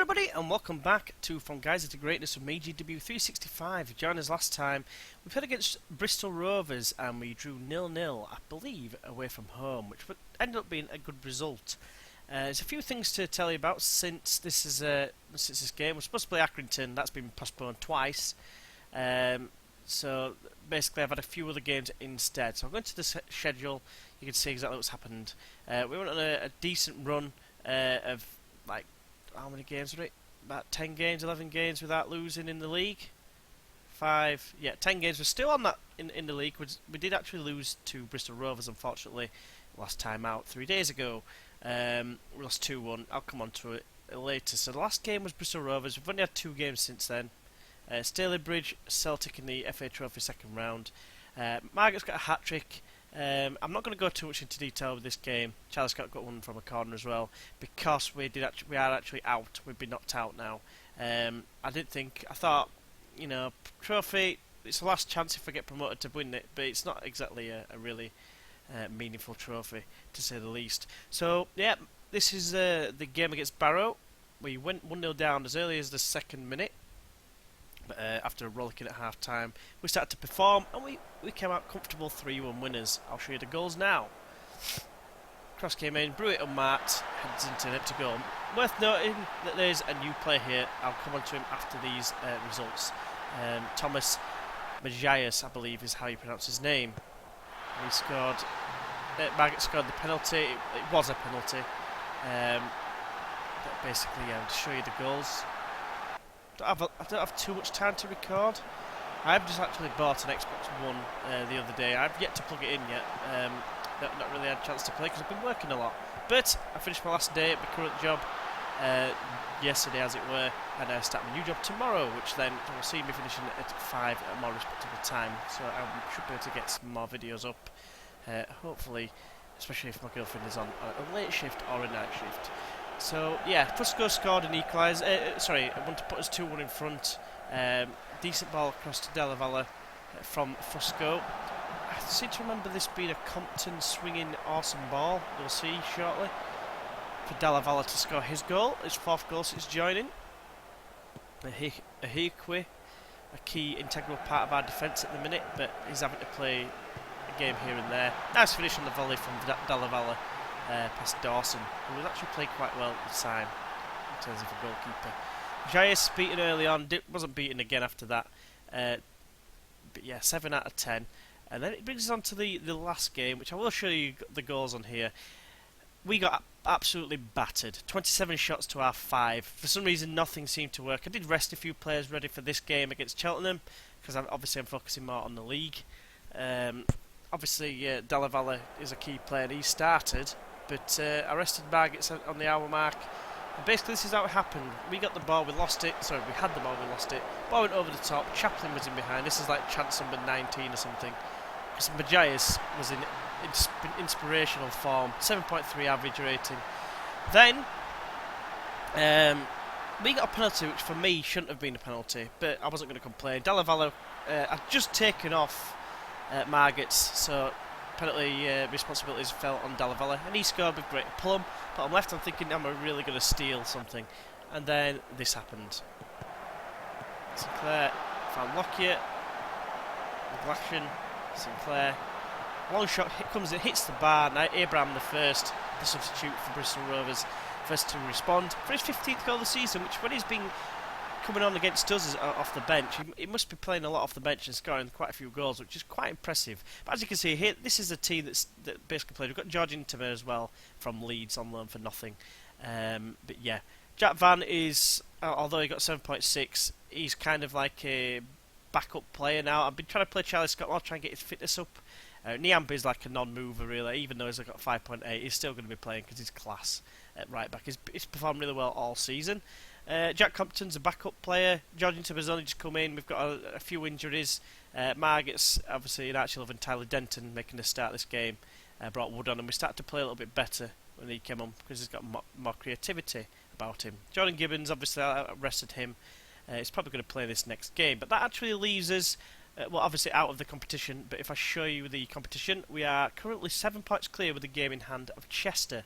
everybody, and welcome back to From Guiseley to Greatness with me, GW365. Joined us last time. We played against Bristol Rovers and we drew 0-0, I believe, away from home, which ended up being a good result. There's a few things to tell you about since this game. We're supposed to play Accrington, that's been postponed twice. So basically I've had a few other games instead. So I'm going to the schedule, you can see exactly what's happened. We went on a decent run of, like, how many games were it? About 10 games, 11 games without losing in the league. 10 games. We're still on that in the league. We did actually lose to Bristol Rovers, unfortunately, last time out 3 days ago. We lost 2-1. I'll come on to it later. So the last game was Bristol Rovers. We've only had 2 games since then. Stalybridge, Celtic in the FA Trophy second round. Margaret's got a hat-trick. I'm not going to go too much into detail with this game. Charles got one from a corner as well, because we are actually out. We've been knocked out now. I thought, you know, trophy, it's the last chance if we get promoted to win it, but it's not exactly a really meaningful trophy, to say the least. So, yeah, this is the game against Barrow. We went 1-0 down as early as the second minute. After rollicking at half time, we started to perform and we came out comfortable 3-1 winners. I'll show you the goals now. Cross came in, Brew it unmarked, heads into an empty goal. Worth noting that there's a new player here. I'll come on to him after these results. Thomas Majias, I believe is how you pronounce his name. And he scored. Margaret scored the penalty. It was a penalty. But basically, yeah, to show you the goals. I don't have too much time to record. I've just actually bought an Xbox One the other day. I've yet to plug it in yet. Not really had a chance to play because I've been working a lot. But I finished my last day at my current job yesterday, as it were, and I start my new job tomorrow, which then will see me finishing at 5 at a more respectable time. So I should be able to get some more videos up, hopefully, especially if my girlfriend is on a late shift or a night shift. So, yeah, Fusco scored an equaliser. I want to put us 2-1 in front. Decent ball across to Della Valle from Fusco. I seem to remember this being a Compton swinging awesome ball. We'll see shortly. For Della Valle to score his goal. His 4th goal since joining. Ahikwe, a key integral part of our defence at the minute, but he's having to play a game here and there. Nice finish on the volley from Della Valle. Past Dawson, who was actually playing quite well at the time in terms of a goalkeeper. Jais beaten early on, wasn't beaten again after that. But yeah, 7 out of 10. And then it brings us on to the last game, which I will show you the goals on here. We got absolutely battered. 27 shots to our 5. For some reason, nothing seemed to work. I did rest a few players ready for this game against Cheltenham, because I'm focusing more on the league. Obviously, Della Valle is a key player. He started. But I rested Margaret on the hour mark. And basically, this is how it happened. We got the ball, we lost it. Sorry, we had the ball, we lost it. Ball went over the top. Chaplin was in behind. This is like chance number 19 or something. Because Majias was in inspirational form. 7.3 average rating. Then, we got a penalty, which for me shouldn't have been a penalty. But I wasn't going to complain. Della Valle had just taken off Margaret's, so penalty responsibilities fell on Della Valle, and he scored with great plum. But I'm left, I'm thinking, am I really going to steal something? And then this happened. Sinclair found Lockyer, Glashan, Sinclair. Long shot comes in, hits the bar. Now Abraham the substitute for Bristol Rovers, first to respond for his 15th goal of the season, which when he's been coming on against us off the bench, he must be playing a lot off the bench and scoring quite a few goals, which is quite impressive. But as you can see here, this is a team that basically played. We've got George Intimer as well from Leeds on loan for nothing. But yeah, Jack Van is, although he got 7.6, he's kind of like a backup player now. I've been trying to play Charlie Scott while trying to get his fitness up. Niambi is like a non-mover really, even though he's got 5.8, he's still going to be playing because he's class at right back. He's performed really well all season. Jack Compton's a backup player. George Intimer's only just come in. We've got a few injuries. Margaret's obviously an arch love, and Tyler Denton making a start this game. Brought Wood on, and we started to play a little bit better when he came on because he's got more creativity about him. Jordan Gibbons, obviously I rested him. He's probably going to play this next game, but that actually leaves us well, obviously out of the competition. But if I show you the competition, we are currently 7 points clear with the game in hand of Chester.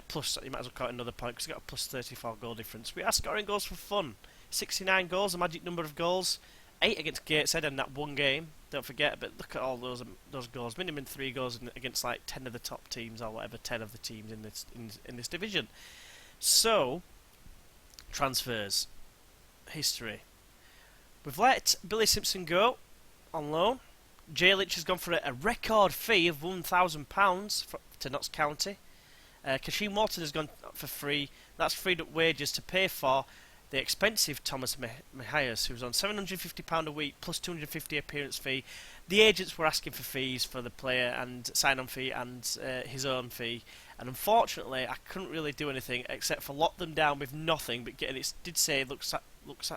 Plus, you might as well count another point because he's got a plus 34 goal difference. We are scoring goals for fun. 69 goals, a magic number of goals. 8 against Gateshead in that one game, don't forget, but look at all those goals. Minimum 3 goals against like 10 of the top teams or whatever, 10 of the teams in this division. So, transfers. History. We've let Billy Simpson go on loan. Jay Lynch has gone for a record fee of £1,000 to Notts County. Kashim Walton has gone for free. That's freed up wages to pay for the expensive Thomas Mejias, who's on £750 a week plus £250 appearance fee. The agents were asking for fees for the player and sign-on fee and his own fee. And unfortunately, I couldn't really do anything except for lock them down with nothing. But it did say looks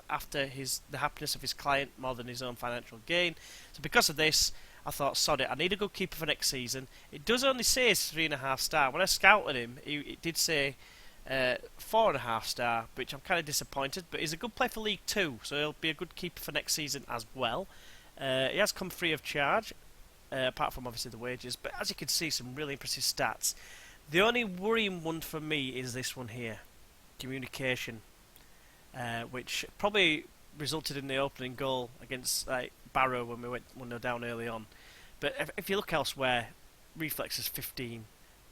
after the happiness of his client more than his own financial gain. So because of this, I thought, sod it, I need a good keeper for next season. It does only say it's 3.5 star. When I scouted him, it did say 4.5 star, which I'm kind of disappointed. But he's a good player for League 2, so he'll be a good keeper for next season as well. He has come free of charge, apart from obviously the wages. But as you can see, some really impressive stats. The only worrying one for me is this one here, communication, which probably resulted in the opening goal against Barrow when we went 1-0 down early on. But if you look elsewhere, reflexes 15,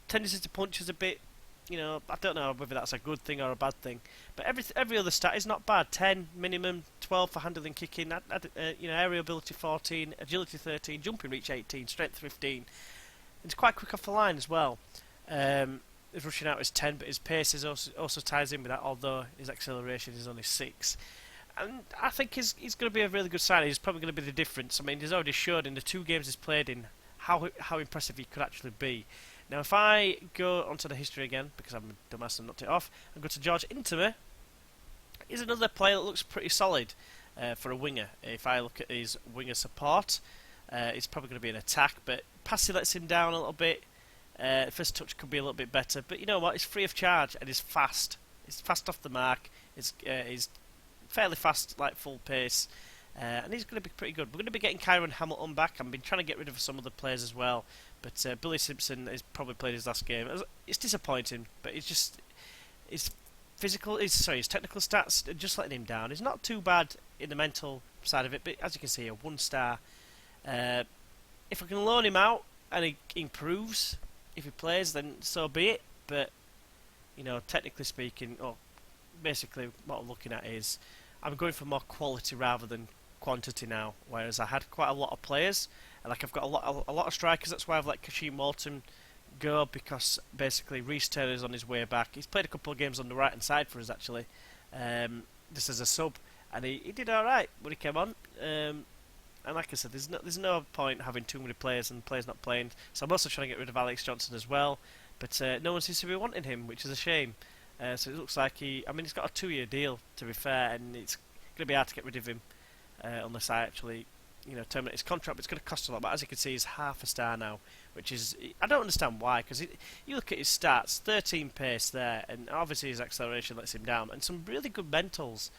tendency to punch is a bit, I don't know whether that's a good thing or a bad thing. But every other stat is not bad. 10 minimum, 12 for handling, kicking, aerial ability 14, agility 13, jumping reach 18, strength 15. It's quite quick off the line as well. His rushing out is 10, but his pace is also ties in with that, although his acceleration is only 6. And I think he's going to be a really good signing. He's probably going to be the difference. I mean, he's already showed in the 2 games he's played in how impressive he could actually be. Now, if I go onto the history again, because I'm a dumbass and knocked it off, and go to George Intermer, he's another player that looks pretty solid for a winger. If I look at his winger support, it's probably going to be an attack, but passing lets him down a little bit. First touch could be a little bit better, but you know what? He's free of charge and he's fast. He's fast off the mark. He's fairly fast, like full pace, and he's going to be pretty good. We're going to be getting Kyron Hamilton back. I've been trying to get rid of some other players as well, but Billy Simpson has probably played his last game. It's disappointing, but his technical stats are just letting him down. He's not too bad in the mental side of it, but as you can see, a 1 star. If I can loan him out and he improves, if he plays, then so be it. But technically speaking, basically what I'm looking at is I'm going for more quality rather than quantity now. Whereas I had quite a lot of players, and I've got a lot of strikers. That's why I've let Kashim Walton go, because basically Reece Taylor's on his way back. He's played a couple of games on the right hand side for us actually, just as a sub, and he did all right when he came on. And like I said, there's no point having too many players and players not playing. So I'm also trying to get rid of Alex Johnson as well, but no one seems to be wanting him, which is a shame. So it looks like he's got a 2-year deal, to be fair, and it's going to be hard to get rid of him unless I actually, terminate his contract. But it's going to cost a lot. But as you can see, he's half a star now, which is, I don't understand why, because you look at his stats, 13 pace there, and obviously his acceleration lets him down, and some really good mentals,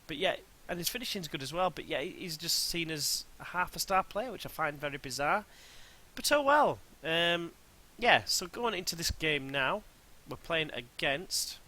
but yet, and his finishing's good as well, but yet he's just seen as a half a star player, which I find very bizarre. But oh well. So going into this game now, we're playing against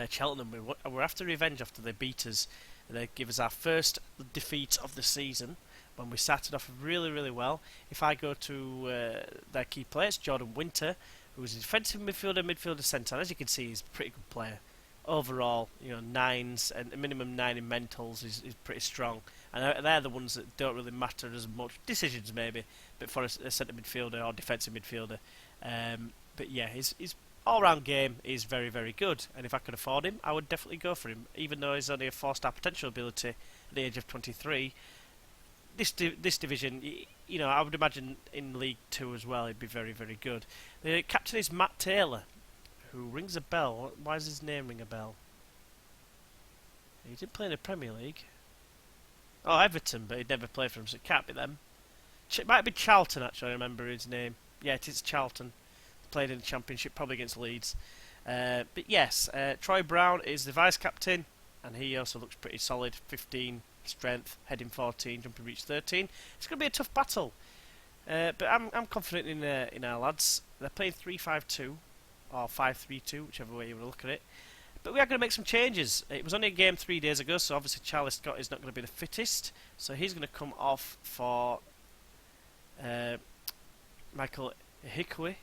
Cheltenham. We're after revenge after they beat us. They give us our first defeat of the season when we started off really, really well. If I go to their key players, Jordan Winter, who's a defensive midfielder centre, and as you can see, he's a pretty good player. Overall, 9s and a minimum 9 in mentals is pretty strong. And they're the ones that don't really matter as much. Decisions maybe, but for a centre midfielder or defensive midfielder. But yeah, his all-round game is very, very good. And if I could afford him, I would definitely go for him. Even though he's only a 4-star potential ability at the age of 23. This division, I would imagine in League 2 as well, he'd be very, very good. The captain is Matt Taylor, who rings a bell. Why does his name ring a bell? He didn't play in the Premier League. Oh, Everton, but he'd never played for him, so it can't be them. It might be Charlton, actually, I remember his name. Yeah, it is Charlton. Played in the Championship, probably against Leeds. But yes, Troy Brown is the vice-captain, and he also looks pretty solid. 15 strength, heading 14, jumping reach 13. It's going to be a tough battle. But I'm confident in our lads. They're playing 3-5-2. or 5-3-2, whichever way you want to look at it. But we are going to make some changes. It was only a game 3 days ago, so obviously Charlie Scott is not going to be the fittest. So he's going to come off for Michael Hickway.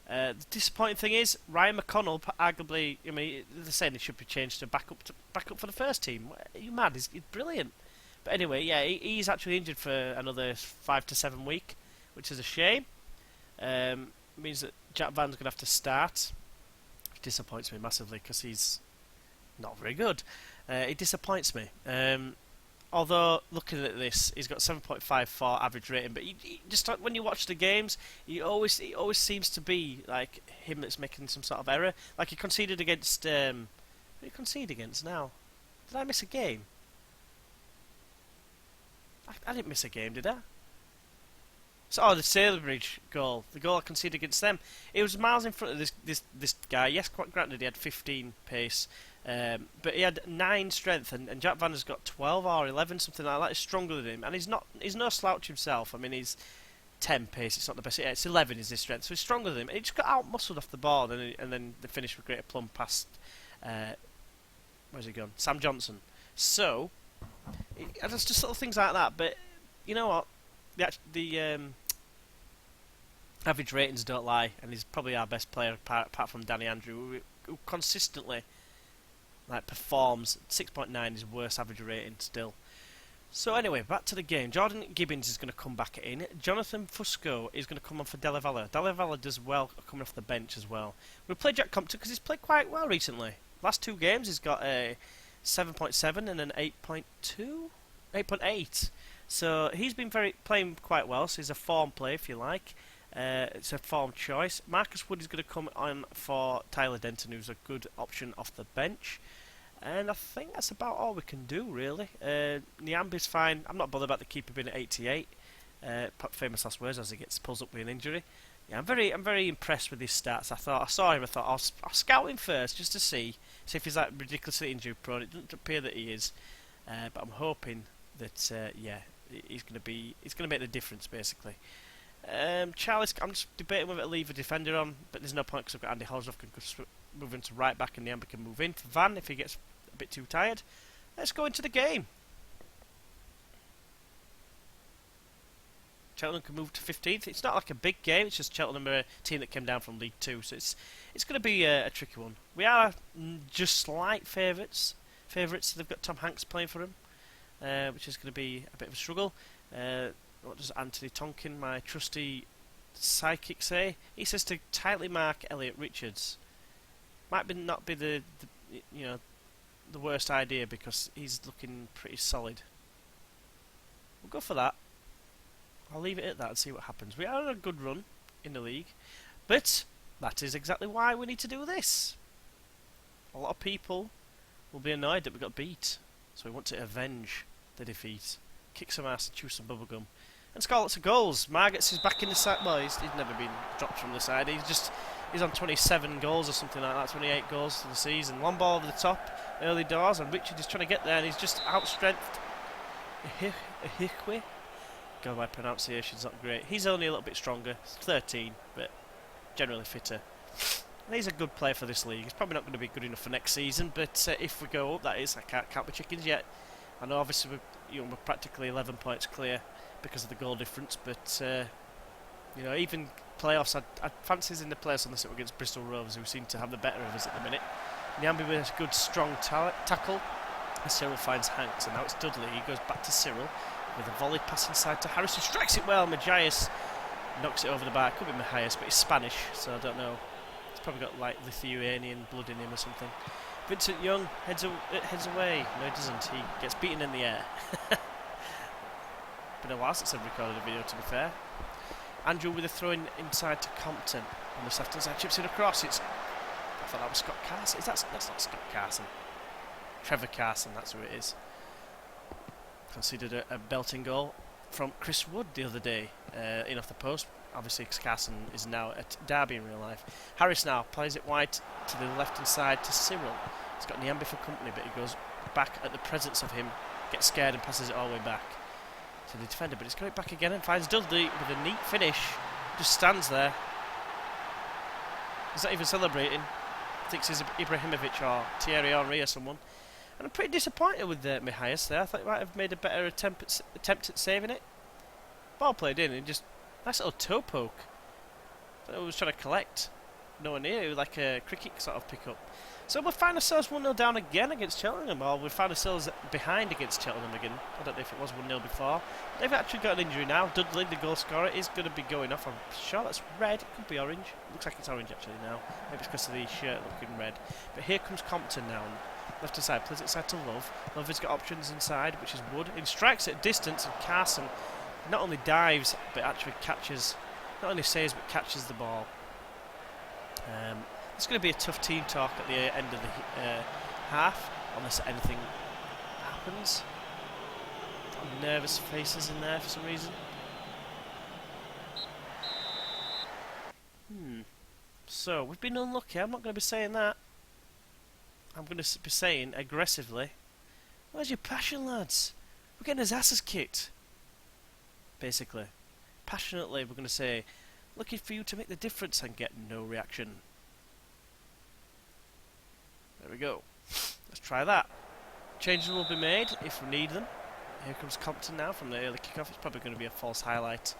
The disappointing thing is Ryan McConnell, arguably, I mean, they're saying he should be changed to back up for the first team. Are you mad? He's brilliant. But anyway, yeah, he's actually injured for another 5 to 7 weeks, which is a shame. Means that Jack Van's going to have to start. It disappoints me massively because he's not very good. It disappoints me. Although, looking at this, he's got 7.54 average rating, but he just when you watch the games, it always seems to be like him that's making some sort of error. Like he conceded against... who did he concede against now? Did I miss a game? I didn't miss a game, did I? So, the Sailorbridge goal. The goal I conceded against them. It was miles in front of this guy. Yes, quite granted, he had 15 pace. But he had 9 strength, and Jack Van has got 12 or 11, something like that. He's stronger than him, and he's no slouch himself. I mean, he's 10 pace. It's not the best. Yeah, it's 11 is his strength, so he's stronger than him. And he just got out muscled off the ball, and then they finished with greater plumb past. Where's he gone? Sam Johnson. So, there's just little things like that. But you know what? The average ratings don't lie, and he's probably our best player apart from Danny Andrew, who consistently performs. 6.9 is worst average rating still. So anyway, back to the game. Jordan Gibbons is going to come back in. Jonathan Fusco is going to come on for Della Valle. Della Valle does well coming off the bench as well. We'll play Jack Compton because he's played quite well recently. Last 2 games he's got a 7.7 and an 8.8. So he's been playing quite well. So he's a form play if you like. It's a form choice. Marcus Wood is going to come on for Tyler Denton, who's a good option off the bench. And I think that's about all we can do, really. Niambi's fine. I'm not bothered about the keeper being at 88. Famous last words as he pulls up with an injury. Yeah, I'm very impressed with his stats. I saw him. I thought I'll scout him first just to see if he's like ridiculously injury prone. It doesn't appear that he is, but I'm hoping that he's going to make the difference basically. Charlie, I'm just debating whether to leave a defender on, but there's no point because I've got Andy Horsdorf can move into right back and Niambi can move in for Van if he gets a bit too tired. Let's go into the game. Cheltenham can move to 15th. It's not like a big game, it's just Cheltenham are a team that came down from League 2, so it's going to be a tricky one. We are just slight favourites. They've got Tom Hanks playing for them, which is going to be a bit of a struggle. What does Anthony Tonkin, my trusty psychic, say? He says to tightly mark Elliot Richards. Might not be the worst idea because he's looking pretty solid. We'll go for that. I'll leave it at that and see what happens. We are on a good run in the league, but that is exactly why we need to do this. A lot of people will be annoyed that we got beat, so we want to avenge the defeat. Kick some ass and chew some bubblegum. And score lots of goals. Margetts is back in the side. Well, he's never been dropped from the side. He's on 27 goals or something like that, 28 goals for the season. Long ball over the top, early doors, and Richard is trying to get there, and he's just outstrengthed Hickway. God, my pronunciation's not great. He's only a little bit stronger, 13, but generally fitter. And he's a good player for this league. He's probably not going to be good enough for next season, but if we go up, that is, I can't count my chickens yet. I know obviously we're practically 11 points clear because of the goal difference, but even playoffs, I'd fancy us in the playoffs unless it were against Bristol Rovers, who seem to have the better of us at the minute. Niambi with a good strong tackle, and Cyril finds Hanks, and now it's Dudley. He goes back to Cyril with a volley pass inside to Harris, who strikes it well. Majias knocks it over the bar. Could be Majias, but he's Spanish, so I don't know. He's probably got like Lithuanian blood in him or something. Vincent Young heads away. No, he doesn't. He gets beaten in the air. Been a while since I've recorded a video, to be fair. Andrew with a throw in inside to Compton on the left hand side, chips it across. I thought that was Scott Carson. That's not Scott Carson. Trevor Carson, that's who it is. Considered a belting goal from Chris Wood the other day, in off the post. Obviously, Carson is now at Derby in real life. Harris now plays it wide to the left hand side to Cyril. He's got Niambi for company, but he goes back at the presence of him, gets scared and passes it all the way back to the defender. But he's got it back again and finds Dudley with a neat finish. Just stands there. He's not even celebrating. I think it's Ibrahimovic or Thierry Henry or someone. And I'm pretty disappointed with Mihajas there. I thought he might have made a better attempt at saving it. Ball played in and just nice little toe poke. I thought he was trying to collect. Nowhere near. It was like a cricket sort of pick up. So we'll find ourselves 1-0 down again against Cheltenham, or we'll find ourselves behind against Cheltenham again. I don't know if it was 1-0 before. They've actually got an injury now. Dudley, the goal scorer, is going to be going off. I'm sure that's red. It could be orange. It looks like it's orange actually now. Maybe it's because of the shirt looking red. But here comes Compton now. Left hand side, plays it side to Love. Love has got options inside, which is Wood. He strikes at distance, and Carson not only dives, but actually catches, not only saves, but catches the ball. It's going to be a tough team talk at the end of the half, unless anything happens. Nervous faces in there for some reason. So, we've been unlucky. I'm not going to be saying that. I'm going to be saying aggressively, where's your passion, lads? We're getting his asses kicked. Basically. Passionately, we're going to say, looking for you to make the difference, and get no reaction. There we go. Let's try that. Changes will be made if we need them. Here comes Compton now from the early kickoff. It's probably going to be a false highlight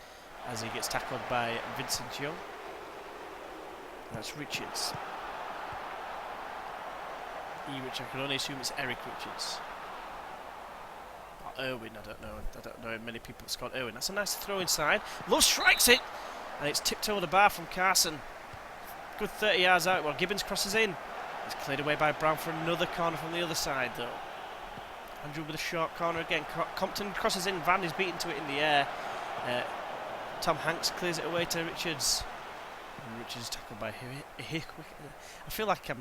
as he gets tackled by Vincent Young. That's Richards. Which I can only assume it's Eric Richards. Or Irwin, I don't know. I don't know many people that's called Irwin. That's a nice throw inside. Love strikes it! And it's tipped over the bar from Carson. Good 30 yards out while Gibbons crosses in. It's cleared away by Brown for another corner from the other side though. Andrew with a short corner again. Compton crosses in. Van is beaten to it in the air. Tom Hanks clears it away to Richards. And Richards is tackled by Hick. I feel like I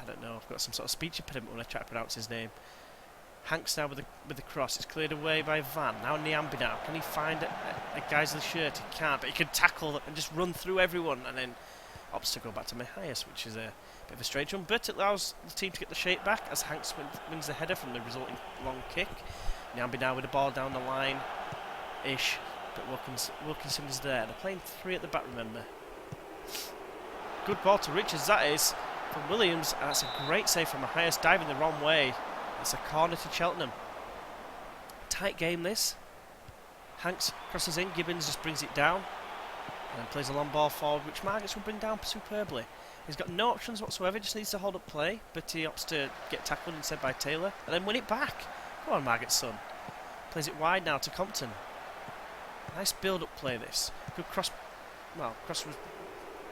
don't know, I've got some sort of speech impediment when I try to pronounce his name. Hanks now with the cross. It's cleared away by Van. Now Niambi now. Can he find a Guiseley shirt? He can't, but he can tackle and just run through everyone and then opts to go back to Mihajas, which is a bit of a strange one, but it allows the team to get the shape back as Hanks wins the header from the resulting long kick. Niambi now with the ball down the line-ish, but Wilkinson is there. They're playing 3 at the back, remember. Good ball to Richards, that is, from Williams, and that's a great save from Mihajas, diving the wrong way. It's a corner to Cheltenham. Tight game this. Hanks crosses in, Gibbons just brings it down, and plays a long ball forward, which Margits will bring down superbly. He's got no options whatsoever, just needs to hold up play, but he opts to get tackled instead by Taylor, and then win it back. Come on, Margits' son. Plays it wide now to Compton. Nice build-up play, this. Good cross. Well, cross was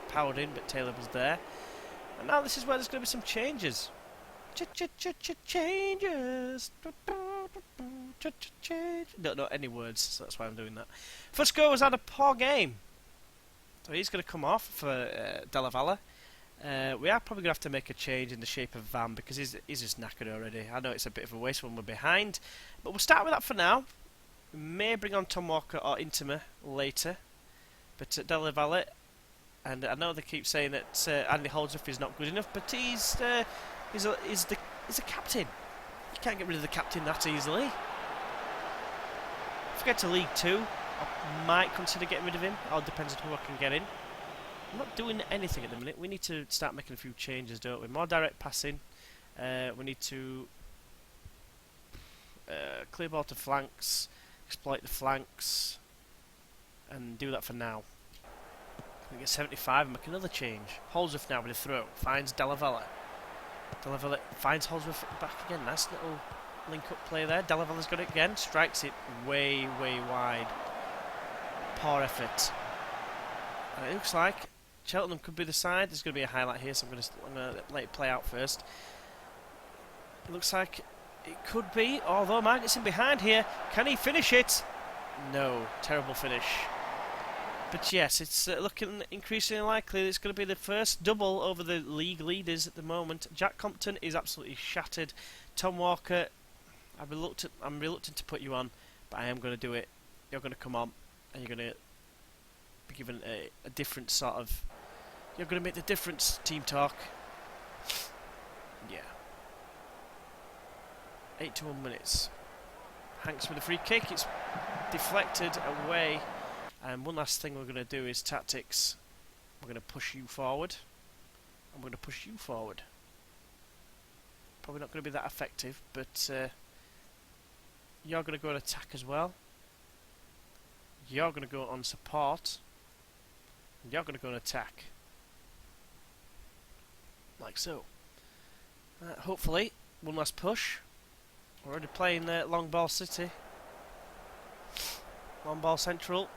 powered in, but Taylor was there. And now this is where there's going to be some changes. Changes. Don't know any words, so that's why I'm doing that. First goal was had a poor game. So he's going to come off for Della Valle. We are probably going to have to make a change in the shape of Van because he's just knackered already. I know it's a bit of a waste when we're behind, but we'll start with that for now. We may bring on Tom Walker or Intima later, but Della Valle, and I know they keep saying that Andy Holdsworth is not good enough, but he's the captain. You can't get rid of the captain that easily. If we get to League 2, I might consider getting rid of him. It all depends on who I can get in. I'm not doing anything at the minute. We need to start making a few changes, don't we? More direct passing. We need to clear ball to flanks, exploit the flanks, and do that for now. We get 75 and make another change. Holdsworth now with a throw. Finds Della Valle. Della Valle finds Holdsworth back again. Nice little link-up play there. Della Valle's got it again. Strikes it way, way wide. Poor effort. And it looks like Cheltenham could be the side. There's going to be a highlight here, so I'm going to let it play out first. It looks like it could be, although Margits in behind here. Can he finish it? No. Terrible finish. But yes, it's looking increasingly likely that it's going to be the first double over the league leaders at the moment. Jack Compton is absolutely shattered. Tom Walker, I'm reluctant to put you on, but I am going to do it. You're going to come on, and you're going to be given a different sort of... You're going to make the difference, Team Talk. Yeah. 81 minutes. Hanks with a free kick. It's deflected away. And one last thing we're going to do is tactics. We're going to push you forward. I'm going to push you forward. Probably not going to be that effective, but you're going to go on attack as well. You're going to go on support. And you're going to go on attack. Like so. Hopefully, one last push. We're already playing long ball city. Long ball central.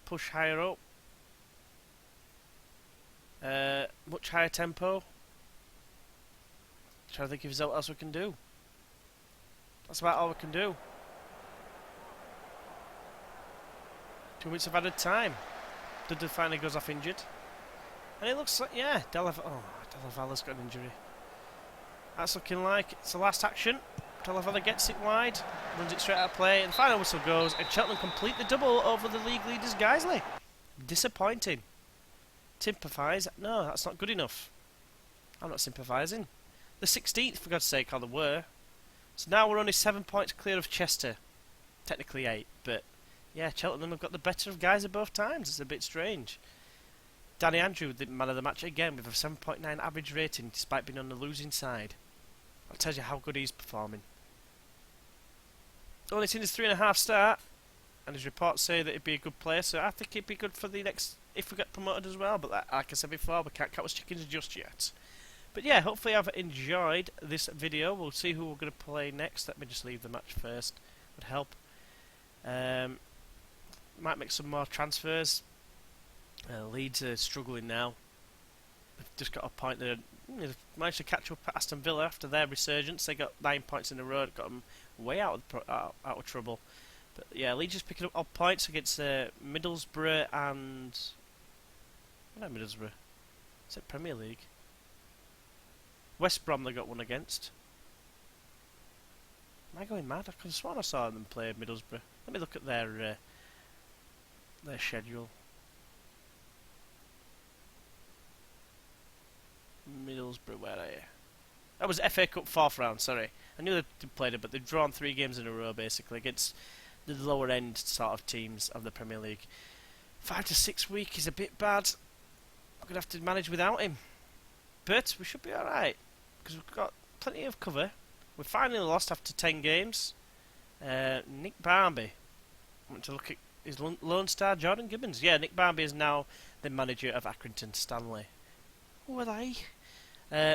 Push higher up. Much higher tempo. Trying to think if there's what else we can do. That's about all we can do. 2 minutes of added time. Dudu finally goes off injured. And it looks like, yeah, Della Valle's got an injury. That's looking like it's the last action. Della Valle gets it wide, runs it straight out of play, and the final whistle goes, and Cheltenham complete the double over the league leaders Guiseley. Disappointing. Sympathise? No, that's not good enough. I'm not sympathising. The 16th, for God's sake, how they were. So now we're only 7 points clear of Chester. Technically 8, but yeah, Cheltenham have got the better of Guiseley both times. It's a bit strange. Danny Andrew, the man of the match again, with a 7.9 average rating, despite being on the losing side. That tells you how good he's performing. Only seen his 3.5 start, and his reports say that he'd be a good player, so I think he'd be good for the next, if we get promoted as well, but like I said before, we can't count us chickens just yet. But yeah, hopefully I've enjoyed this video. We'll see who we're going to play next. Let me just leave the match first. Would help. Might make some more transfers. Leeds are struggling now. They've just got a point there. They've managed to catch up at Aston Villa after their resurgence. They got 9 points in a row. Got them way out of trouble. But yeah, Leeds just picking up odd points against Middlesbrough and... Not Middlesbrough. Is it Premier League? West Brom they got one against. Am I going mad? I could have sworn I saw them play Middlesbrough. Let me look at their schedule. Middlesbrough, where are you? That was FA Cup 4th round, sorry. I knew they'd played it, but they've drawn 3 games in a row, basically, against the lower end sort of teams of the Premier League. 5 to 6 weeks is a bit bad. I'm going to have to manage without him. But we should be alright, because we've got plenty of cover. We finally lost after 10 games. Nick Barmby. I want to look at his Lone Star, Jordan Gibbons. Yeah, Nick Barmby is now the manager of Accrington Stanley. Who are they?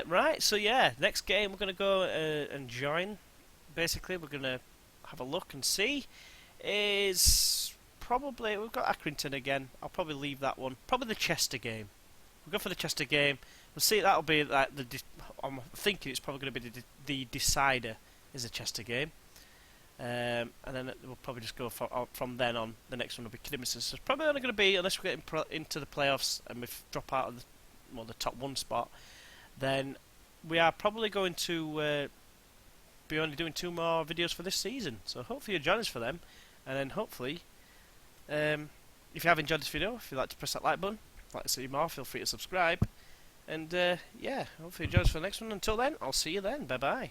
Right, so yeah, next game we're going to go and join. Basically, we're going to have a look and see. Is probably, we've got Accrington again. I'll probably leave that one. Probably the Chester game. We'll go for the Chester game. We'll see, that'll be like I'm thinking it's probably going to be the decider is the Chester game. And then we'll probably just go from then on. The next one will be Kidderminster. So it's probably only going to be, unless we get into the playoffs and we drop out of the top 1 spot, then we are probably going to be only doing 2 more videos for this season. So hopefully you'll join us for them. And then hopefully, if you have enjoyed this video, if you'd like to press that like button, like to see more, feel free to subscribe. And yeah, hopefully you'll join us for the next one. Until then, I'll see you then. Bye bye.